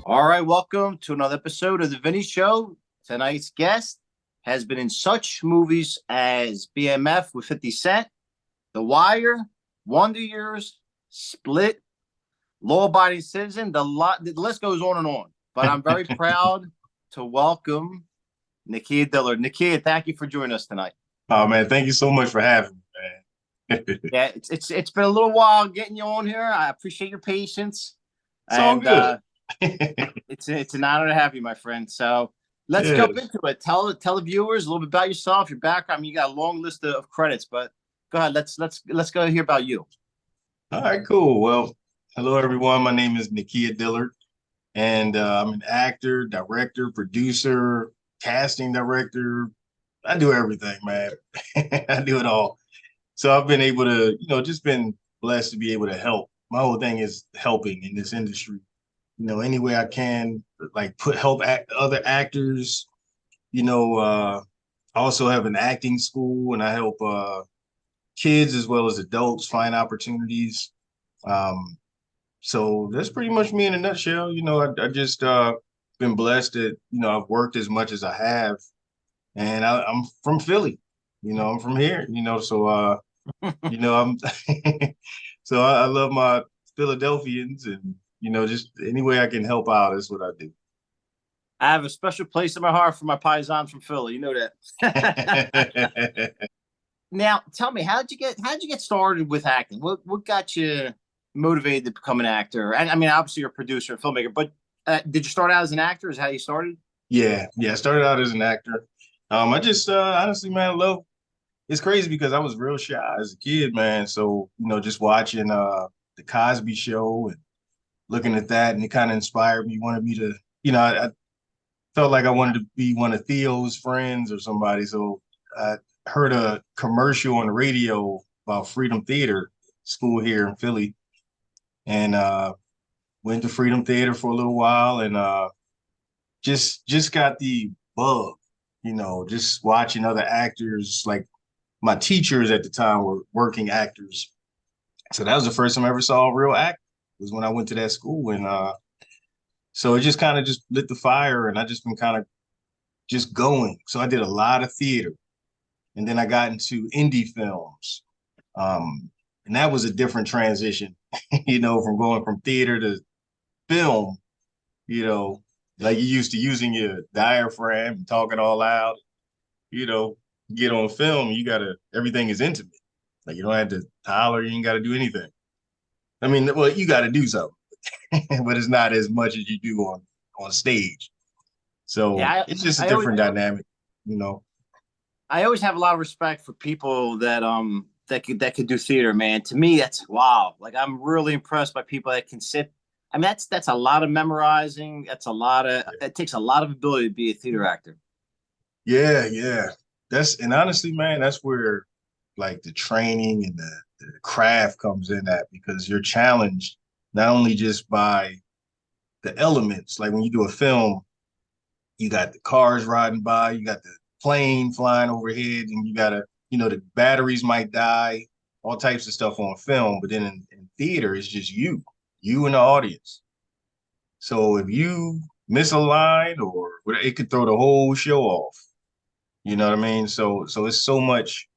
All right, welcome to another episode of the Vinny Show. Tonight's guest has been in such movies as BMF with 50 Cent, The Wire, Wonder Years, Split, Law Abiding Citizen. The list goes on and on. But I'm very proud to welcome Nakia Dillard. Nakia, thank you for joining us tonight. Oh man, thank you so much for having me, man. Yeah, it's been a little while getting you on here. I appreciate your patience, It's all and good. it's an honor to have you, my friend. So let's jump Yes. into it. Tell the viewers a little bit about yourself, your background. I mean, you got a long list of credits, but go ahead. Let's go hear about you. All right, cool. Well, hello everyone. My name is Nakia Dillard, and I'm an actor, director, producer, casting director. I do everything, man. I do it all. So I've been able to, just been blessed to be able to help. My whole thing is helping in this industry. Any way I can, like help other actors. I also have an acting school, and I help kids as well as adults find opportunities. Um, so that's pretty much me in a nutshell. I just been blessed that, I've worked as much as I have, and I'm from Philly. I'm from here, I'm so I love my Philadelphians, and just any way I can help out is what I do. I have a special place in my heart for my paisans from Philly. You know that. Now, tell me, how did you get started with acting? What got you motivated to become an actor? And I mean, obviously you're a producer and filmmaker, but did you start out as an actor? Is how you started? Yeah. I started out as an actor. I just honestly, man, love. It's crazy because I was real shy as a kid, man. So just watching the Cosby Show and looking at that, and it kind of inspired me, wanted me to, I felt like I wanted to be one of Theo's friends or somebody. So I heard a commercial on the radio about Freedom Theater School here in Philly, and went to Freedom Theater for a little while, and just got the bug, just watching other actors. Like my teachers at the time were working actors, so that was the first time I ever saw a real act. Was when I went to that school, and so it just kind of just lit the fire, and I just been kind of just going. So I did a lot of theater, and then I got into indie films, and that was a different transition, from going from theater to film. You know, like you used to using your diaphragm and talking all loud. You know, get on film, you gotta everything is intimate. Like you don't have to holler, you ain't got to do anything. I mean, well, you got to do something, but it's not as much as you do on stage. So Yeah, it's just a I always different dynamic, you know. I always have a lot of respect for people that could do theater, man. To me, that's wow. Like I'm really impressed by people that can sit. I mean, that's a lot of memorizing. That's a lot of it takes a lot of ability to be a theater actor. Yeah. That's and honestly, man, that's where like the training and the craft comes in at because you're challenged not only just by the elements, like when you do a film, you got the cars riding by, you got the plane flying overhead, and you gotta, the batteries might die, all types of stuff on film. But then in theater, it's just you and the audience. So if you miss a line or it could throw the whole show off. You know what I mean? So it's so much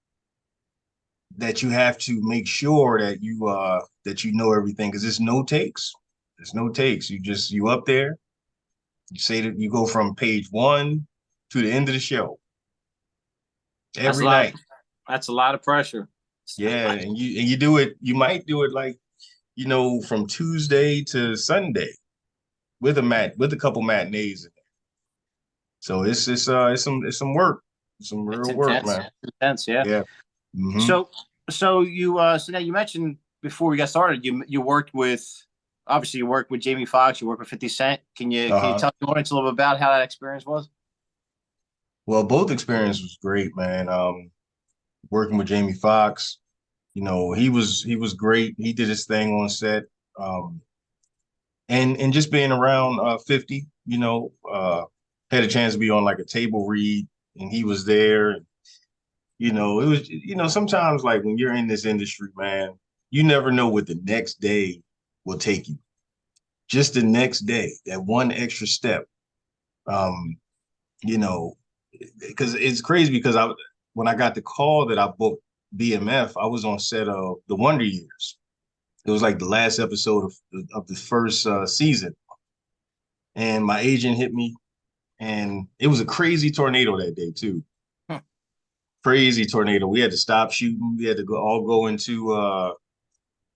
that you have to make sure that you know everything because there's no takes. There's no takes. You up there, you say that you go from page one to the end of the show That's a every lot of night. that's a lot of pressure. Yeah, and you do it, you might do it like, from Tuesday to Sunday with a couple matinees in there. So it's some work. It's some It's real work, intense. man. It's intense, yeah. Yeah. Hmm. So now you mentioned before we got started, you worked with obviously you worked with Jamie Foxx, you worked with 50 Cent. Can you Uh-huh. tell the audience a little bit about how that experience was? Well, both experience was great, man. Working with Jamie Foxx, he was great. He did his thing on set. Um, and just being around 50, had a chance to be on like a table read, and he was there. It was, sometimes like when you're in this industry, man, you never know what the next day will take you. just the next day, that one extra step, um, you know, because it's crazy because when I got the call that I booked BMF, I was on set of The Wonder Years. It was like the last episode of the first season, and my agent hit me, and it was a crazy tornado that day too. Huh. Crazy tornado. We had to stop shooting. We had to go into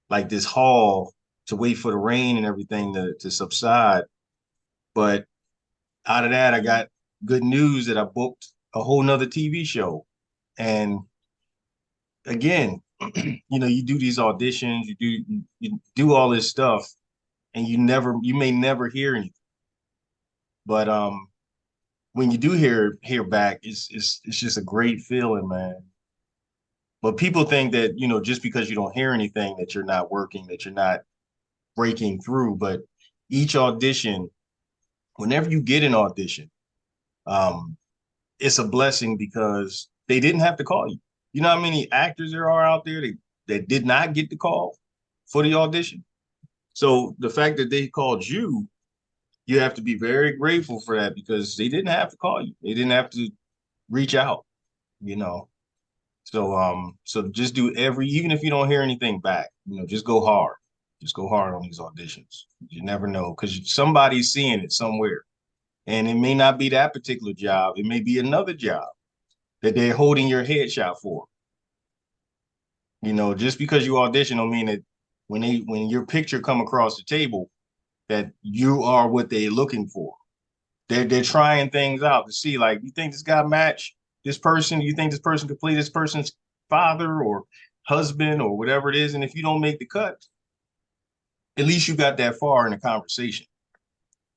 like this hall to wait for the rain and everything to subside. But out of that, I got good news that I booked a whole nother TV show. And again, you do these auditions, you do all this stuff, and you may never hear anything. But when you do hear back, it's just a great feeling, man. But people think that, just because you don't hear anything, that you're not working, that you're not breaking through. But each audition, whenever you get an audition, um, it's a blessing because they didn't have to call you. You know how many actors there are out there that did not get the call for the audition? So the fact that they called you, you have to be very grateful for that because they didn't have to call you. They didn't have to reach out, you know. So just do even if you don't hear anything back, just go hard. Just go hard on these auditions. You never know because somebody's seeing it somewhere. And it may not be that particular job. It may be another job that they're holding your headshot for. Just because you audition don't mean that when your picture come across the table that you are what they're looking for. They're trying things out to see, like, you think this guy match this person? You think this person could play this person's father or husband or whatever it is? And if you don't make the cut, at least you got that far in the conversation,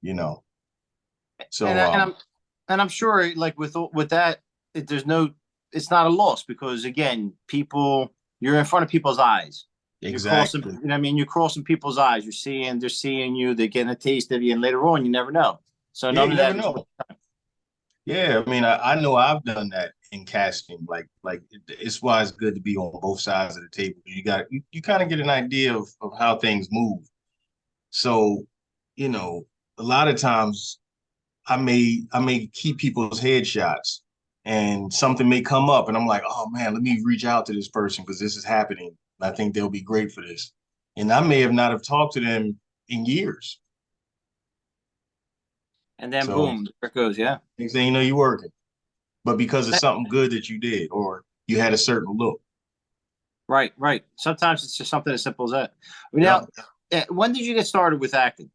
you know. So And I'm sure, like with that, it's not a loss because again, you're in front of people's eyes. You're crossing, exactly. you're crossing people's eyes. They're seeing you, they're getting a taste of you, and later on, you never know. So Yeah, none you of never that is. know. Yeah, I mean, I know I've done that in casting. Like it's why it's good to be on both sides of the table. You kind of get an idea of how things move. So, you know, a lot of times I may keep people's headshots and something may come up and I'm like, oh man, let me reach out to this person because this is happening. I think they'll be great for this. And I may have not have talked to them in years. And then So boom, there it goes. Yeah. next thing you know, you're working. But because of something good that you did or you had a certain look. Right, right. Sometimes it's just something as simple as that. Yeah. Now, when did you get started with acting?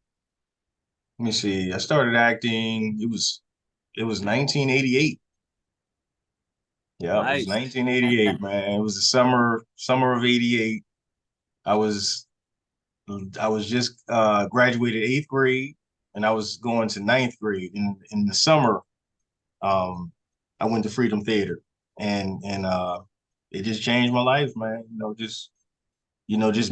Let me see. I started acting. It was 1988. Yeah, it was Nice. 1988, man. It was the summer of '88. I was I was just graduated eighth grade, and I was going to ninth grade. In the summer, um, I went to Freedom Theater, and it just changed my life, man. Just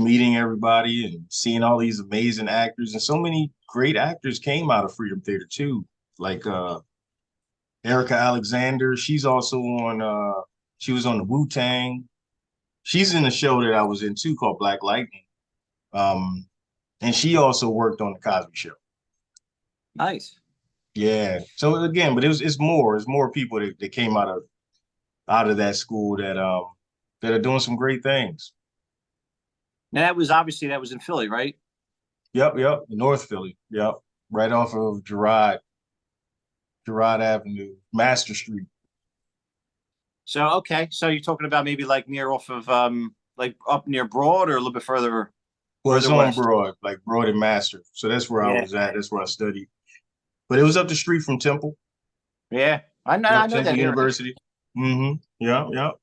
meeting everybody and seeing all these amazing actors, and so many great actors came out of Freedom Theater too, like Erica Alexander. She's also on. She was on the Wu-Tang. She's in the show that I was in too, called Black Lightning. Um, and she also worked on the Cosby Show. Nice. Yeah. So again, but it's more people that came out of that school that are doing some great things. Now that was in Philly, right? Yep. North Philly. Yep. Right off of Girard Avenue, Master Street. So okay, so you're talking about maybe like near off of like up near Broad or a little bit Well, it's further on west. Broad, like Broad and Master. So that's where I Yeah, was at. That's where I studied. But it was up the street from Temple. yeah. I know. I Yep, know Temple that area. University. Mm-hmm. Yep.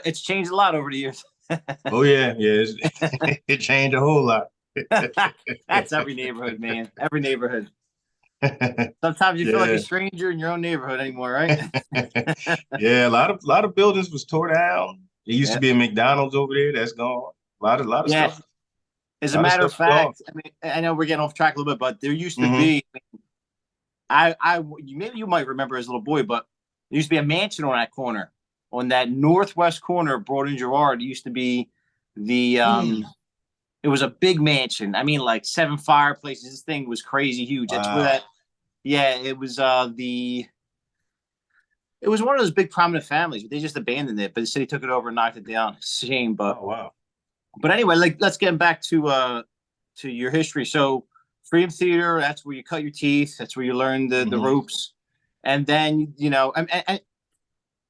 It's changed a lot over the years. Oh yeah. It changed a whole lot. That's every neighborhood, man. Every neighborhood. Sometimes you feel like a Yeah. stranger in your own neighborhood anymore, right? Yeah, a lot of buildings was tore down. There used to Yeah. be a McDonald's over there. That's gone. A lot of Yeah. stuff. As A a lot of matter stuff of is gone. fact, I mean, I know we're getting off track a little bit, but there used to Hmm. be. Maybe you might remember as a little boy, but there used to be a mansion on that corner, on that northwest corner of Broad and Girard. It used to be the Hmm. It was a big mansion. I mean, like 7 fireplaces. This thing was crazy huge. That's where Wow. that. Yeah, it was the. It was one of those big prominent families. They just abandoned it, but the city took it over and knocked it down. Shame, Oh wow. but anyway, like let's get back to your history. So, Freedom Theater. That's where you cut your teeth. That's where you learn the Hmm. ropes, and then and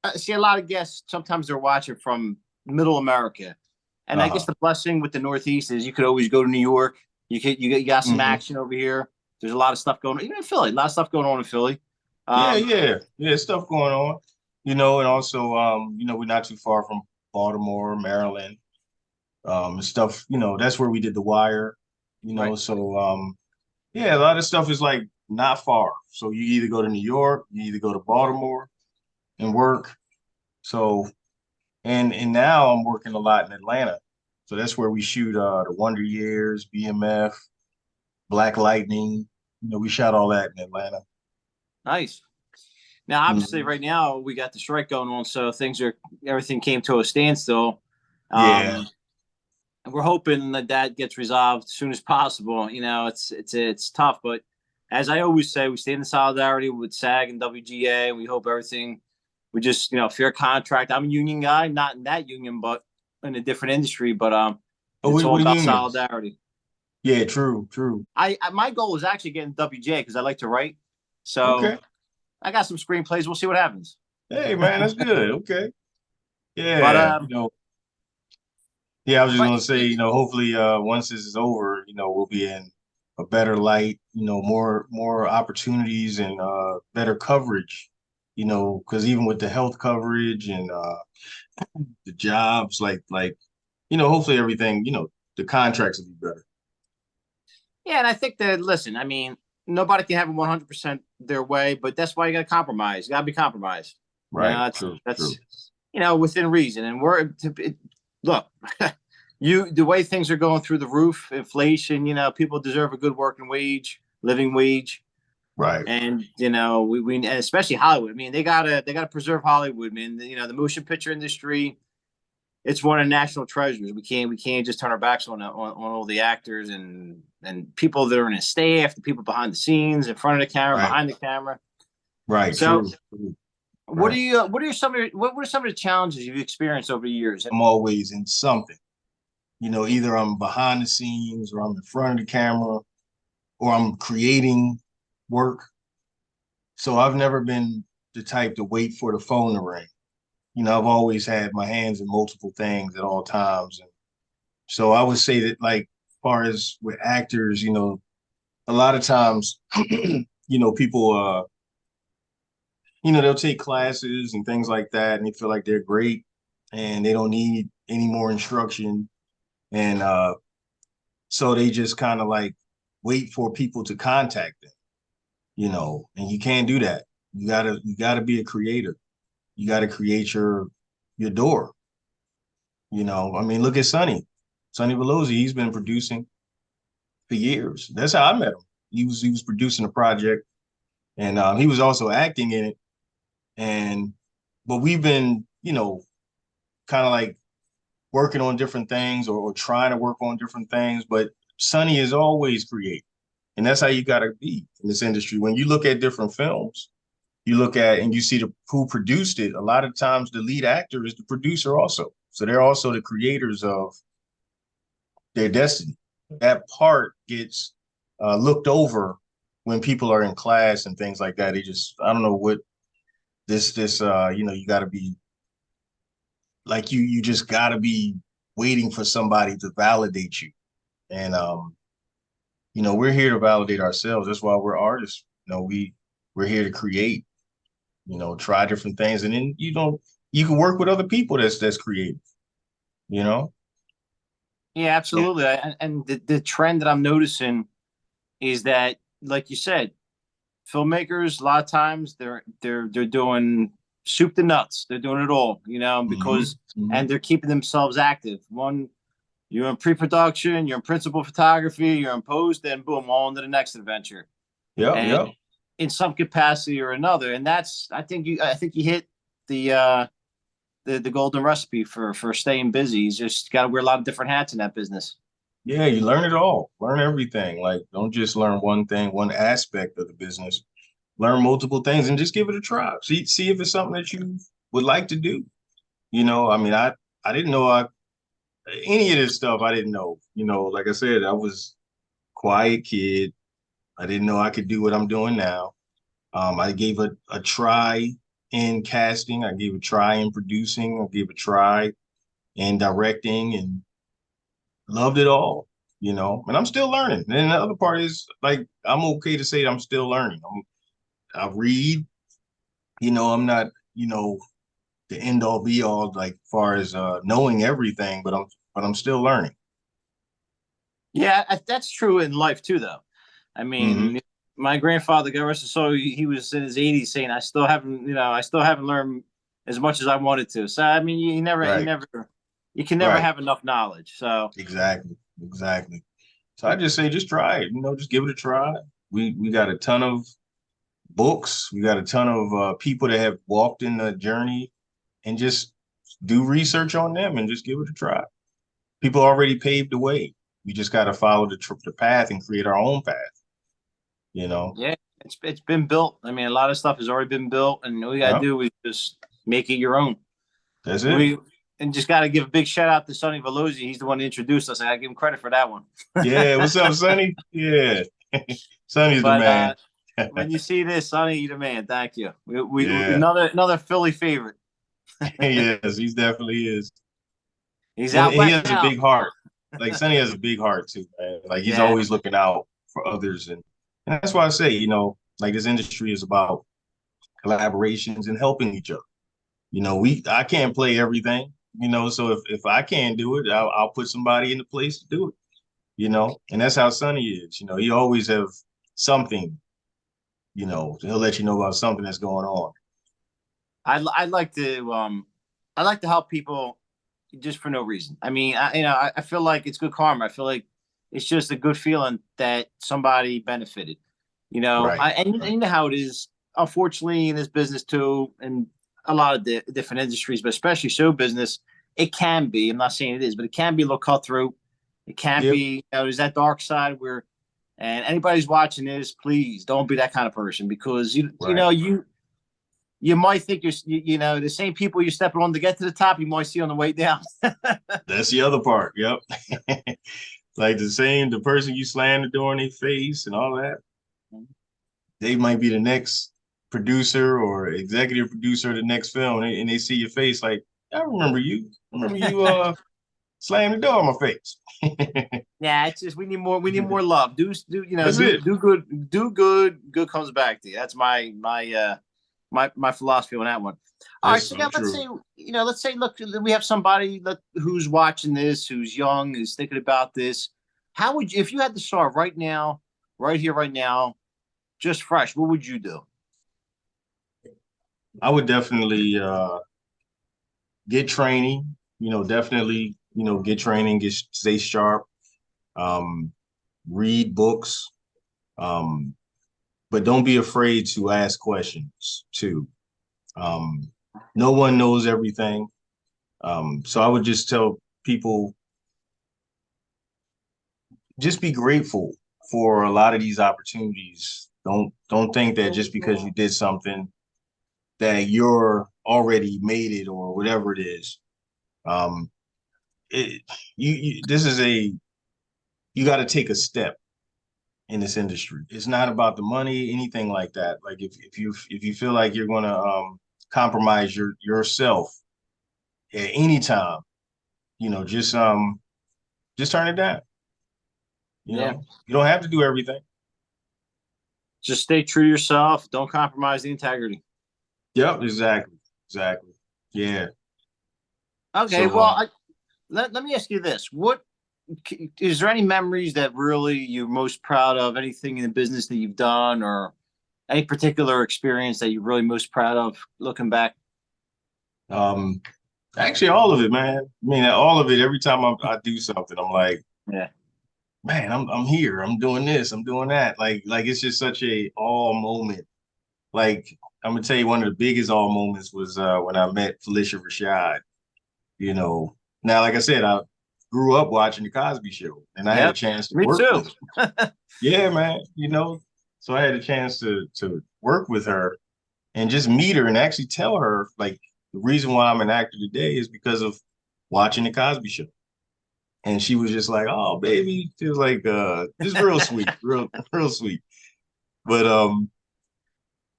I see a lot of guests. Sometimes they're watching from Middle America, and I guess Uh-huh. the blessing with the Northeast is you could always go to New York. You got some Hmm. action over here. There's a lot of stuff going on, even in Philly. A lot of stuff going on in Philly. Yeah, Um, yeah, stuff going on. And also, we're not too far from Baltimore, Maryland, and stuff. That's where we did The Wire. right. So yeah, a lot of stuff is like not far. So you either go to New York, you either go to Baltimore and work. So and now I'm working a lot in Atlanta. So that's where we shoot the Wonder Years, BMF, Black Lightning. We shot all that in Atlanta. Nice. Now, obviously, Hmm. right now we got the strike going on, so everything came to a standstill. Yeah. Um, and we're hoping that that gets resolved as soon as possible. It's tough, but as I always say, we stay in solidarity with SAG and WGA, and we hope everything. We just fair contract. I'm a union guy, not in that union, but in a different industry. But Oh, it's all what about unions? solidarity. Yeah, true, true. I my goal is actually getting WGA because I like to write. So Okay. I got some screenplays. We'll see what happens. Hey, man, that's good. Okay. But Yeah. Yeah, I was just but gonna say, hopefully once this is over, we'll be in a better light, more opportunities and better coverage, because even with the health coverage and the jobs, hopefully everything, the contracts will be better. yeah, and I think that listen, I mean, nobody can have it 100% their way, but that's why you got to compromise. You got to be compromised. Right. That's True, true. that's within reason. And look, the way things are going through the roof, inflation. People deserve a good working wage, living wage, Right. and we and especially Hollywood. I mean, they gotta preserve Hollywood, man. The motion picture industry, it's one of the national treasures. We can't just turn our backs on all the actors and people that are in the staff, the people behind the scenes, in front of the camera, Right. behind the camera. Right. So, True. True. what are Right. you? What are some of the challenges you've experienced over the years? I'm always in something. Either I'm behind the scenes or I'm in front of the camera or I'm creating work. So I've never been the type to wait for the phone to ring. I've always had my hands in multiple things at all times. And so I would say that, like, as far as with actors, a lot of times, people, they'll take classes and things like that, and they feel like they're great and they don't need any more instruction. And so they just kind of like wait for people to contact them, and you can't do that. You gotta be a creator. You gotta create your door. I mean, look at Sonny Velosi. He's been producing for years. That's how I met him. He was producing a project, and he was also acting in it. And but we've been, kind of like working on different things or trying to work on different things. But Sonny is always creative, and that's how you gotta be in this industry. When you look at different films, you look at and you see who produced it. A lot of times, the lead actor is the producer also. So they're also the creators of their destiny. That part gets looked over when people are in class and things like that. They just, I don't know what you got to be like you just got to be waiting for somebody to validate you. And we're here to validate ourselves. That's why we're artists. We're here to create. Try different things, and then you can work with other people that's creative. You know. Yeah, Yeah. absolutely. And the trend that I'm noticing is that, like you said, filmmakers a lot of times they're doing soup to nuts. They're doing it all, Hmm. because Hmm. and they're keeping themselves active. One, you're in pre-production, you're in principal photography, you're in post, then boom, all into the next adventure. Yep. And Yep. in some capacity or another, and that's I think you hit the the golden recipe for staying busy. You just got to wear a lot of different hats in that business. Yeah, you learn it all. Learn everything. Like, don't just learn one thing, one aspect of the business. Learn multiple things and just give it a try. See if it's something that you would like to do. I mean, I didn't know any of this stuff. I didn't know. Like I said, I was quiet kid. I didn't know I could do what I'm doing now. I gave a try in casting. I gave a try in producing. I gave a try in directing, and loved it all. And I'm still learning. And the other part is like I'm okay to say I'm still learning. I read. I'm not the end all be all like far as knowing everything, but I'm still learning. Yeah, that's true in life too, though. I Hmm. mean, my grandfather, God rest his soul, he was in his 80s saying, I still haven't learned as much as I wanted to. So, I mean, Right. you can never Right. have enough knowledge. So, Exactly. Exactly. So I just say just try it. Just give it a try. We got a ton of books. We got a ton of people that have walked in the journey, and just do research on them and just give it a try. People already paved the way. We just got to follow the path and create our own path. You know. yeah, it's been built. I mean, a lot of stuff has already been built, and all you got to Yeah. do is just make it your own. That's it. We and just got to give a big shout out to Sonny Velosi. He's the one that introduced us. I got to give him credit for that one. Yeah. What's up, Sonny? Yeah. Sonny's the But man. when you see this, Sonny, you're the man. Thank you. We Yeah. another Philly favorite. Yes, he definitely is. He's And out he west has a now. big heart. Like Sonny has a big heart too, man. Like he's Yeah, always looking out for others, and that's why I say, like this industry is about collaborations and helping each other. I can't play everything, so if I can't do it, I'll put somebody in the place to do it, and that's how Sonny is. He always have something, he'll let you know about something that's going on. I like to I like to help people just for no reason. I mean, I feel like it's good karma. I feel like it's just a good feeling that somebody benefited. Right. And Right. you know how it is. Unfortunately, in this business too, and a lot of different industries, but especially show business, it can be. I'm not saying it is, but it can be a little cutthroat. It can Yep. be. There's that dark side where, and anybody's watching this, please don't be that kind of person because Right. you might think the same people you're stepping on to get to the top, you might see on the way down. That's the other part. Yep. Like the person you slam the door in their face and all that, they might be the next producer or executive producer of the next film, and they see your face like, I remember you. I remember you slammed the door in my face. Yeah, it's just we need more love. That's it. Do good, good comes back to you. That's my philosophy on that one. All right, That's so so now true. let's say, look, we have somebody who's watching this, who's young, who's thinking about this. How would you, if you had to start right now, right here, right now, just fresh? What would you do? I would definitely get training, definitely, get training, stay sharp, um, read books, um, but don't be afraid to ask questions too. Um, no one knows everything. So I would just tell people, just be grateful for a lot of these opportunities. Don't think that just because you did something that you're already made it or whatever it is. Um, it, this is you got to take a step in this industry. It's not about the money, anything like that. Like if you feel like you're gonna compromise yourself at any time, just turn it down. Yeah, You don't have to do everything. just stay true to yourself. Don't compromise the integrity. Yep, exactly. Exactly. Yeah. Okay, So well, let me ask you this: what is there any memories that really you're most proud of? Anything in the business that you've done, or any particular experience that you're really most proud of looking back? um actually all of it, man. I mean all of it, every time I do something, I'm like, Yeah, man, I'm here, I'm doing this, I'm doing that. Like it's just such a all moment. Like I'm gonna tell you one of the biggest all moments was when I met Felicia Rashad, you know. Now, like I said, grew up watching the Cosby Show, and I had a Yep. chance to Me work too. with her. Yeah, man. So I had a chance to work with her and just meet her and actually tell her like the reason why I'm an actor today is because of watching the Cosby Show. And she was just like, "Oh, baby," she was like, just real sweet, real sweet. But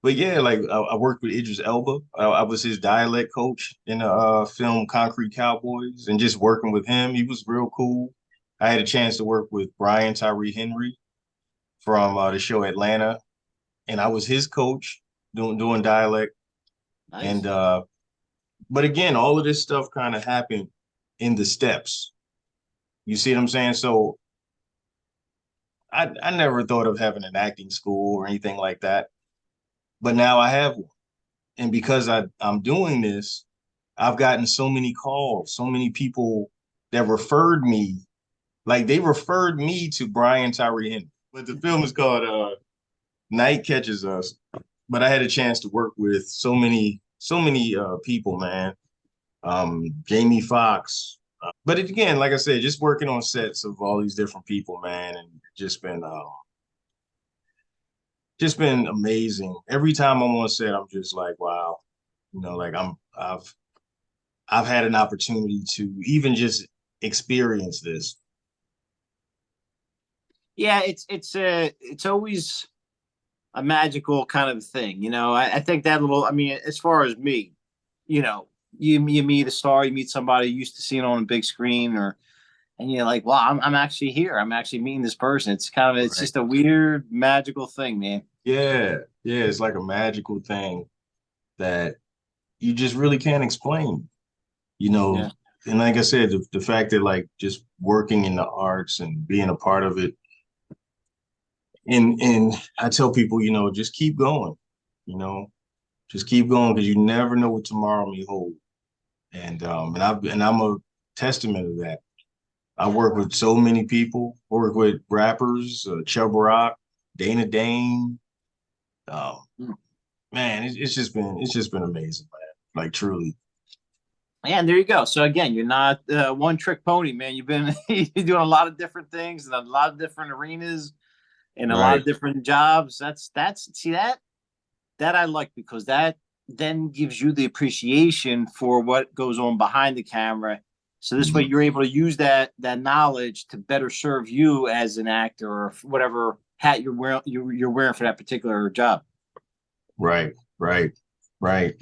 but yeah, like I worked with Idris Elba. I was his dialect coach in the film Concrete Cowboys, and just working with him, he was real cool. I had a chance to work with Brian Tyree Henry from the show Atlanta, and I was his coach doing dialect. And Nice. but again, all of this stuff kind of happened in the steps. You see what I'm saying? So I never thought of having an acting school or anything like that, but now I have one. And because I'm doing this, I've gotten so many calls, so many people that referred me, like they referred me to Brian Tyree Henry. But the film is called Night Catches Us. But I had a chance to work with so many people, man. Jamie Foxx. But it, again, like I said, just working on sets of all these different people, man, and just been amazing. Every time I'm on set, I'm just like, wow, like I've had an opportunity to even just experience this. Yeah, it's always a magical kind of thing. I think that little. I mean, as far as me, you meet a star, you meet somebody you used to seeing on a big screen, and you're like, wow, I'm actually here. I'm actually meeting this person. It's Right. just a weird magical thing, man. Yeah, yeah, it's like a magical thing that you just really can't explain, you know. Yeah. And like I said, the fact that like just working in the arts and being a part of it, and I tell people, just keep going, you know, just keep going because you never know what tomorrow may hold. And I'm a testament of that. I work with so many people. I work with rappers, Chubb Rock, Dana Dane. Um, man, it's just been amazing, man. Like truly. And there you go. So again, you're not one trick pony, man. You've been you're doing a lot of different things in a lot of different arenas and a lot Right. of different jobs. That's see that I like because that then gives you the appreciation for what goes on behind the camera. So this way Mhm. you're able to use that knowledge to better serve you as an actor or whatever hat you're wearing for that particular job. Right. Right. Right.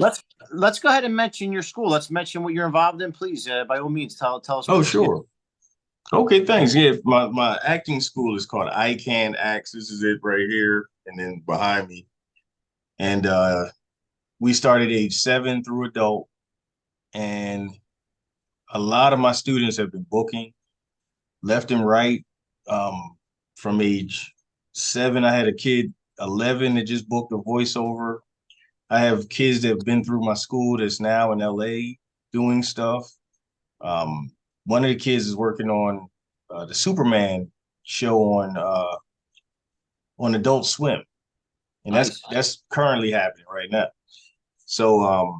Let's go ahead and mention your school. Let's mention what you're involved in, please. By all means, tell us Oh, what you do. sure. Okay, thanks. Yeah, my acting school is called Aikan Acts. This is it right here, and then behind me. And we started age 7 through adult, and a lot of my students have been booking left and right. Um, from age 7, I had a kid 11 that just booked a voiceover. I have kids that have been through my school that's now in LA doing stuff. Um, one of the kids is working on the Superman show on Adult Swim, and Nice. that's currently happening right now. So,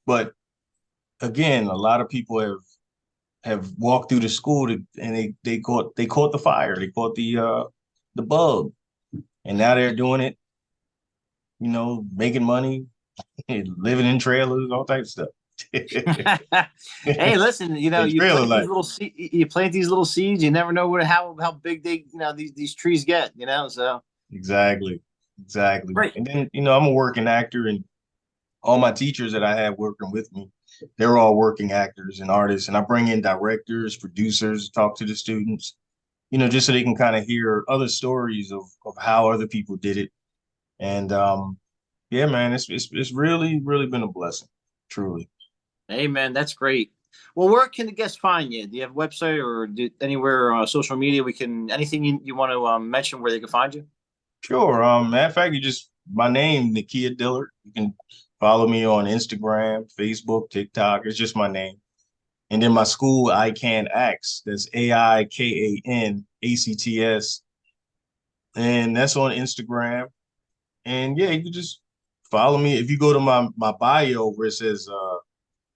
but again, a lot of people have walked through the school and they caught the fire, they caught the bug, and now they're doing it, making money, living in trailers, all types of stuff. Hey, listen, The you trailer plant these life. little you plant these little seeds. You never know how big they these trees get. So Exactly. Exactly. great. And then, I'm a working actor, and all my teachers that I have working with me, they're all working actors and artists. And I bring in directors, producers, talk to the students, just so they can kind of hear other stories of how other people did it. And yeah, man, it's really, really been a blessing, truly. Hey, man, that's great. Well, where can the guests find you? Do you have a website or anywhere social media we can anything you want to mention where they can find you? Sure. Matter of fact, you just my name, Nakia Dillard. You can follow me on Instagram, Facebook, TikTok. It's just my name. And then my school, Aikan Acts. That's AIKAN ACTS. And that's on Instagram. And yeah, you can just follow me. If you go to my bio where it says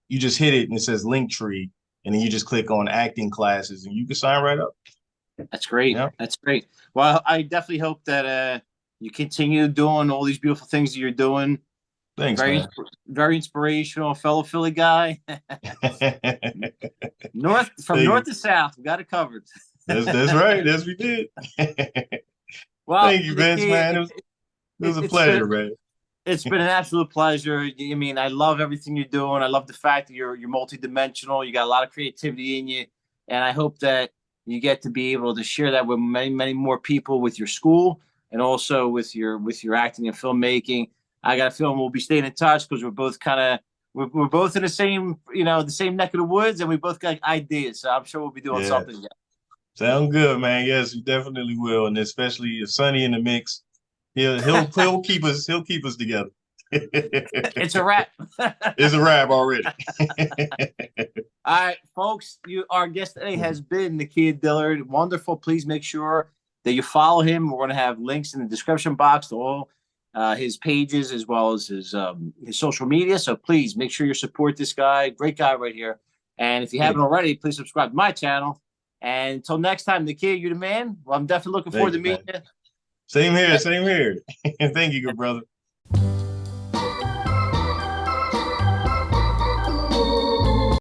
you just hit it and it says link tree, and then you just click on acting classes, and you can sign right up. That's great. Yeah. That's great. Well, I definitely hope that you continue doing all these beautiful things that you're doing. Thanks, Very, man. very inspirational, fellow Philly guy. North Thank to south, we got it covered. that's right. Yes, we did. Well, Thank you, Vince, Nakia, man. It was a it's pleasure, man. been an absolute pleasure. I mean, I love everything you're doing. I love the fact that you're multidimensional. You got a lot of creativity in you, and I hope that you get to be able to share that with many more people with your school and also with your acting and filmmaking. I got a feeling we'll be staying in touch because we're both kind of we're both in the same the same neck of the woods, and we both got ideas. So I'm sure we'll be doing Yeah. something. Sound good, man. Yes, you definitely will. And especially if Sonny in the mix, he'll keep us together. It's a wrap. It's a wrap already. All right, folks. Our guest today has been Nakia Dillard. Wonderful. Please make sure that you follow him. We're going to have links in the description box to all his pages as well as his social media. So please make sure you support this guy. Great guy right here. And if you haven't already, please subscribe to my channel. And until next time, Nakia, you the man. Well, I'm definitely looking forward to meeting you. Same here. Thank you, good brother.